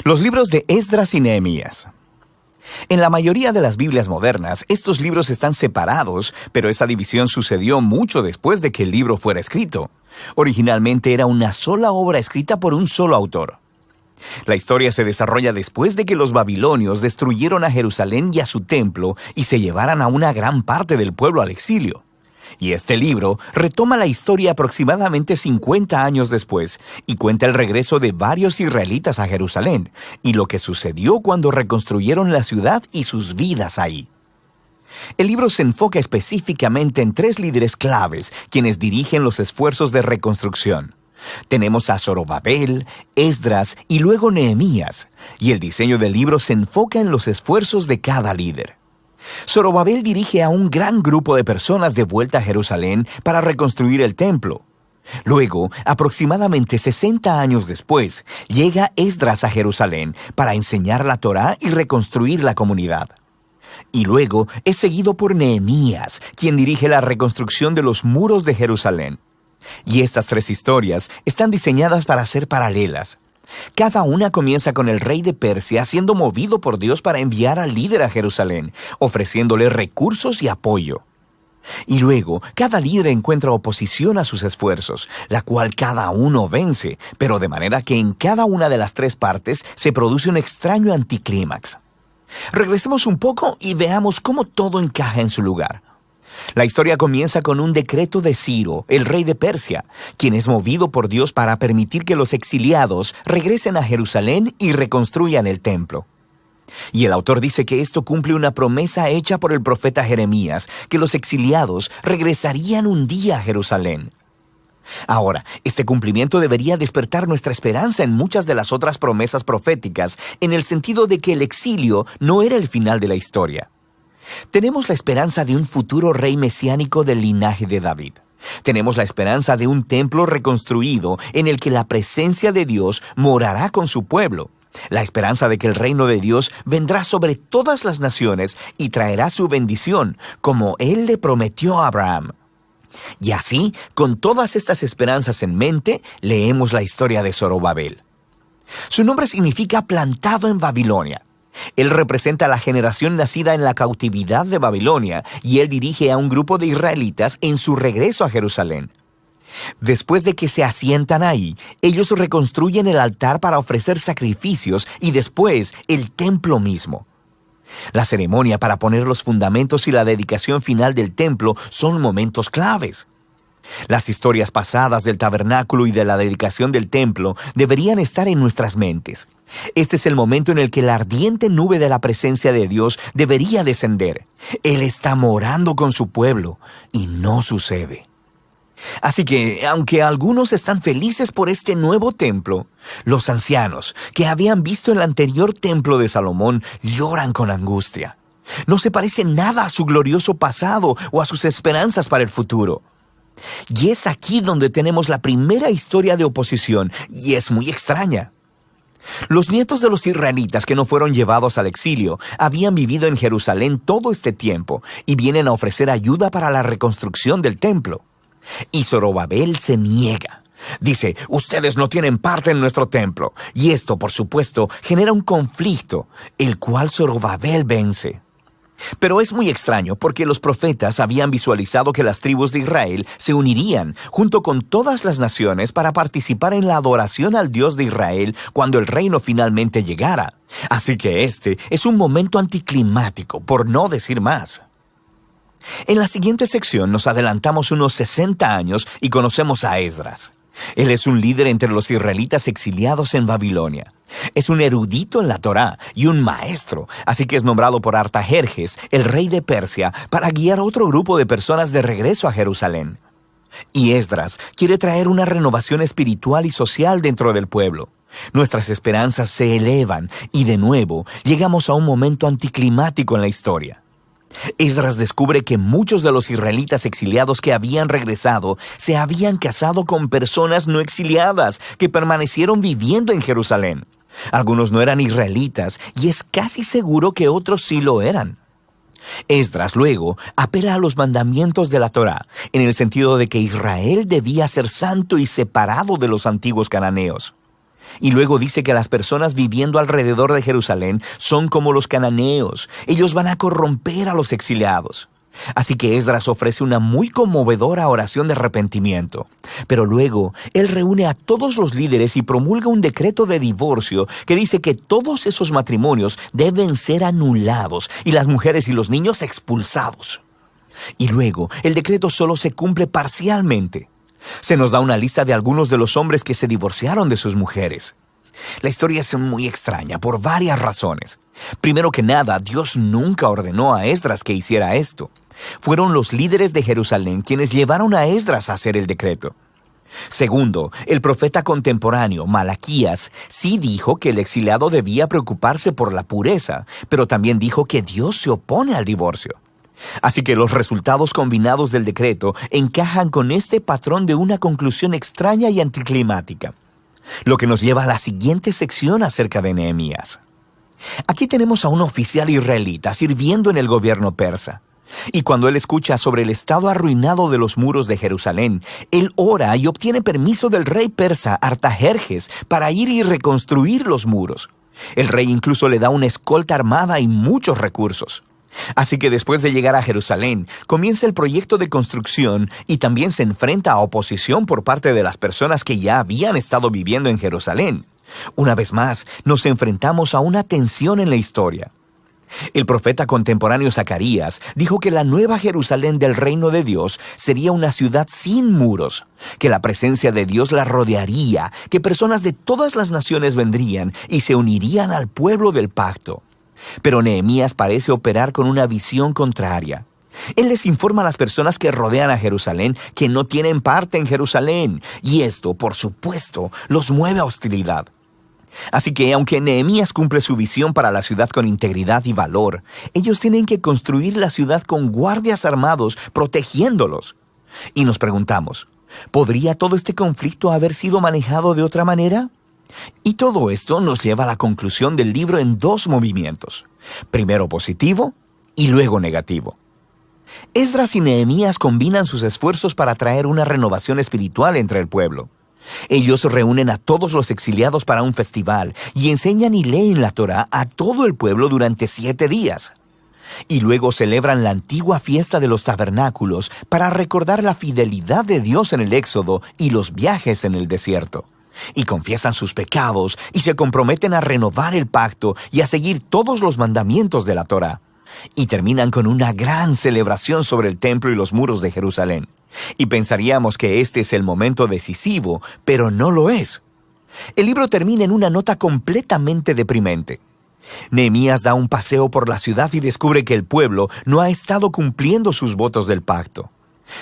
Los libros de Esdras y Nehemías. En la mayoría de las Biblias modernas, estos libros están separados, pero esa división sucedió mucho después de que el libro fuera escrito. Originalmente era una sola obra escrita por un solo autor. La historia se desarrolla después de que los babilonios destruyeron a Jerusalén y a su templo y se llevaran a una gran parte del pueblo al exilio. Y este libro retoma la historia aproximadamente 50 años después y cuenta el regreso de varios israelitas a Jerusalén y lo que sucedió cuando reconstruyeron la ciudad y sus vidas ahí. El libro se enfoca específicamente en 3 líderes claves quienes dirigen los esfuerzos de reconstrucción. Tenemos a Zorobabel, Esdras y luego Nehemías, y el diseño del libro se enfoca en los esfuerzos de cada líder. Zorobabel dirige a un gran grupo de personas de vuelta a Jerusalén para reconstruir el templo. Luego, aproximadamente 60 años después, llega Esdras a Jerusalén para enseñar la Torá y reconstruir la comunidad. Y luego es seguido por Nehemías, quien dirige la reconstrucción de los muros de Jerusalén. Y estas 3 historias están diseñadas para ser paralelas. Cada una comienza con el rey de Persia siendo movido por Dios para enviar al líder a Jerusalén, ofreciéndole recursos y apoyo. Y luego, cada líder encuentra oposición a sus esfuerzos, la cual cada uno vence, pero de manera que en cada una de las 3 partes se produce un extraño anticlímax. Regresemos un poco y veamos cómo todo encaja en su lugar. La historia comienza con un decreto de Ciro, el rey de Persia, quien es movido por Dios para permitir que los exiliados regresen a Jerusalén y reconstruyan el templo. Y el autor dice que esto cumple una promesa hecha por el profeta Jeremías, que los exiliados regresarían un día a Jerusalén. Ahora, este cumplimiento debería despertar nuestra esperanza en muchas de las otras promesas proféticas, en el sentido de que el exilio no era el final de la historia. Tenemos la esperanza de un futuro rey mesiánico del linaje de David. Tenemos la esperanza de un templo reconstruido en el que la presencia de Dios morará con su pueblo. La esperanza de que el reino de Dios vendrá sobre todas las naciones y traerá su bendición, como Él le prometió a Abraham. Y así, con todas estas esperanzas en mente, leemos la historia de Zorobabel. Su nombre significa plantado en Babilonia. Él representa a la generación nacida en la cautividad de Babilonia y él dirige a un grupo de israelitas en su regreso a Jerusalén. Después de que se asientan ahí, ellos reconstruyen el altar para ofrecer sacrificios y después el templo mismo. La ceremonia para poner los fundamentos y la dedicación final del templo son momentos claves. Las historias pasadas del tabernáculo y de la dedicación del templo deberían estar en nuestras mentes. Este es el momento en el que la ardiente nube de la presencia de Dios debería descender. Él está morando con su pueblo y no sucede. Así que, aunque algunos están felices por este nuevo templo, los ancianos que habían visto el anterior templo de Salomón lloran con angustia. No se parece nada a su glorioso pasado o a sus esperanzas para el futuro. Y es aquí donde tenemos la primera historia de oposición, y es muy extraña. Los nietos de los israelitas que no fueron llevados al exilio habían vivido en Jerusalén todo este tiempo y vienen a ofrecer ayuda para la reconstrucción del templo. Y Zorobabel se niega. Dice, ustedes no tienen parte en nuestro templo. Y esto, por supuesto, genera un conflicto, el cual Zorobabel vence. Pero es muy extraño porque los profetas habían visualizado que las tribus de Israel se unirían junto con todas las naciones para participar en la adoración al Dios de Israel cuando el reino finalmente llegara. Así que este es un momento anticlimático, por no decir más. En la siguiente sección nos adelantamos unos 60 años y conocemos a Esdras. Él es un líder entre los israelitas exiliados en Babilonia. Es un erudito en la Torá y un maestro, así que es nombrado por Artajerjes, el rey de Persia, para guiar otro grupo de personas de regreso a Jerusalén. Y Esdras quiere traer una renovación espiritual y social dentro del pueblo. Nuestras esperanzas se elevan y de nuevo llegamos a un momento anticlimático en la historia. Esdras descubre que muchos de los israelitas exiliados que habían regresado se habían casado con personas no exiliadas que permanecieron viviendo en Jerusalén. Algunos no eran israelitas y es casi seguro que otros sí lo eran. Esdras luego apela a los mandamientos de la Torá, en el sentido de que Israel debía ser santo y separado de los antiguos cananeos. Y luego dice que las personas viviendo alrededor de Jerusalén son como los cananeos. Ellos van a corromper a los exiliados. Así que Esdras ofrece una muy conmovedora oración de arrepentimiento. Pero luego, él reúne a todos los líderes y promulga un decreto de divorcio que dice que todos esos matrimonios deben ser anulados y las mujeres y los niños expulsados. Y luego, el decreto solo se cumple parcialmente. Se nos da una lista de algunos de los hombres que se divorciaron de sus mujeres. La historia es muy extraña por varias razones. Primero que nada, Dios nunca ordenó a Esdras que hiciera esto. Fueron los líderes de Jerusalén quienes llevaron a Esdras a hacer el decreto. Segundo, el profeta contemporáneo, Malaquías, sí dijo que el exiliado debía preocuparse por la pureza, pero también dijo que Dios se opone al divorcio. Así que los resultados combinados del decreto encajan con este patrón de una conclusión extraña y anticlimática. Lo que nos lleva a la siguiente sección acerca de Nehemías. Aquí tenemos a un oficial israelita sirviendo en el gobierno persa. Y cuando él escucha sobre el estado arruinado de los muros de Jerusalén, él ora y obtiene permiso del rey persa Artajerjes para ir y reconstruir los muros. El rey incluso le da una escolta armada y muchos recursos. Así que después de llegar a Jerusalén, comienza el proyecto de construcción y también se enfrenta a oposición por parte de las personas que ya habían estado viviendo en Jerusalén. Una vez más, nos enfrentamos a una tensión en la historia. El profeta contemporáneo Zacarías dijo que la nueva Jerusalén del reino de Dios sería una ciudad sin muros, que la presencia de Dios la rodearía, que personas de todas las naciones vendrían y se unirían al pueblo del pacto. Pero Nehemías parece operar con una visión contraria. Él les informa a las personas que rodean a Jerusalén que no tienen parte en Jerusalén, y esto, por supuesto, los mueve a hostilidad. Así que, aunque Nehemías cumple su visión para la ciudad con integridad y valor, ellos tienen que construir la ciudad con guardias armados protegiéndolos. Y nos preguntamos, ¿podría todo este conflicto haber sido manejado de otra manera? Y todo esto nos lleva a la conclusión del libro en dos movimientos, primero positivo y luego negativo. Esdras y Nehemías combinan sus esfuerzos para traer una renovación espiritual entre el pueblo. Ellos reúnen a todos los exiliados para un festival y enseñan y leen la Torá a todo el pueblo durante 7 días. Y luego celebran la antigua fiesta de los tabernáculos para recordar la fidelidad de Dios en el Éxodo y los viajes en el desierto. Y confiesan sus pecados y se comprometen a renovar el pacto y a seguir todos los mandamientos de la Torá. Y terminan con una gran celebración sobre el templo y los muros de Jerusalén. Y pensaríamos que este es el momento decisivo, pero no lo es. El libro termina en una nota completamente deprimente. Nehemías da un paseo por la ciudad y descubre que el pueblo no ha estado cumpliendo sus votos del pacto.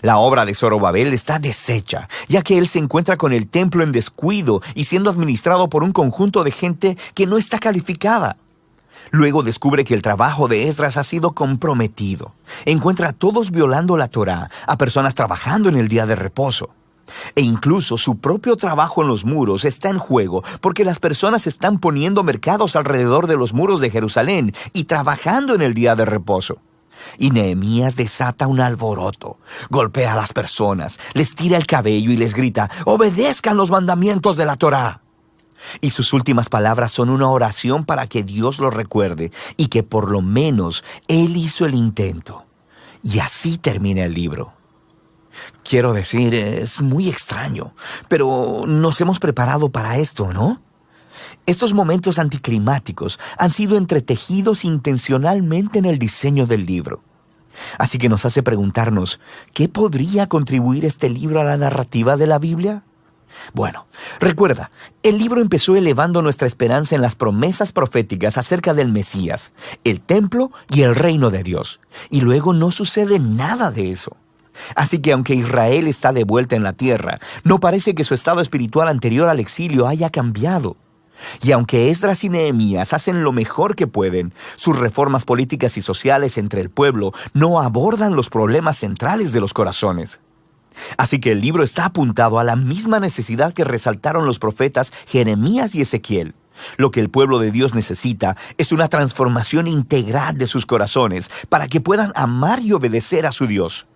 La obra de Zorobabel está deshecha, ya que él se encuentra con el templo en descuido y siendo administrado por un conjunto de gente que no está calificada. Luego descubre que el trabajo de Esdras ha sido comprometido. Encuentra a todos violando la Torá, a personas trabajando en el día de reposo. E incluso su propio trabajo en los muros está en juego porque las personas están poniendo mercados alrededor de los muros de Jerusalén y trabajando en el día de reposo. Y Nehemías desata un alboroto, golpea a las personas, les tira el cabello y les grita: «¡Obedezcan los mandamientos de la Torá!». Y sus últimas palabras son una oración para que Dios lo recuerde y que por lo menos él hizo el intento. Y así termina el libro. Quiero decir, es muy extraño, pero nos hemos preparado para esto, ¿no? Estos momentos anticlimáticos han sido entretejidos intencionalmente en el diseño del libro. Así que nos hace preguntarnos, ¿qué podría contribuir este libro a la narrativa de la Biblia? Bueno, recuerda, el libro empezó elevando nuestra esperanza en las promesas proféticas acerca del Mesías, el templo y el reino de Dios. Y luego no sucede nada de eso. Así que aunque Israel está de vuelta en la tierra, no parece que su estado espiritual anterior al exilio haya cambiado. Y aunque Esdras y Nehemías hacen lo mejor que pueden, sus reformas políticas y sociales entre el pueblo no abordan los problemas centrales de los corazones. Así que el libro está apuntado a la misma necesidad que resaltaron los profetas Jeremías y Ezequiel. Lo que el pueblo de Dios necesita es una transformación integral de sus corazones para que puedan amar y obedecer a su Dios.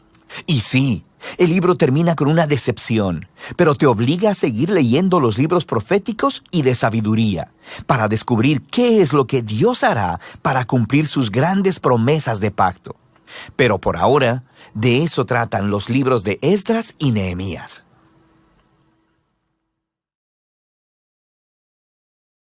Y sí, el libro termina con una decepción, pero te obliga a seguir leyendo los libros proféticos y de sabiduría, para descubrir qué es lo que Dios hará para cumplir sus grandes promesas de pacto. Pero por ahora, de eso tratan los libros de Esdras y Nehemías.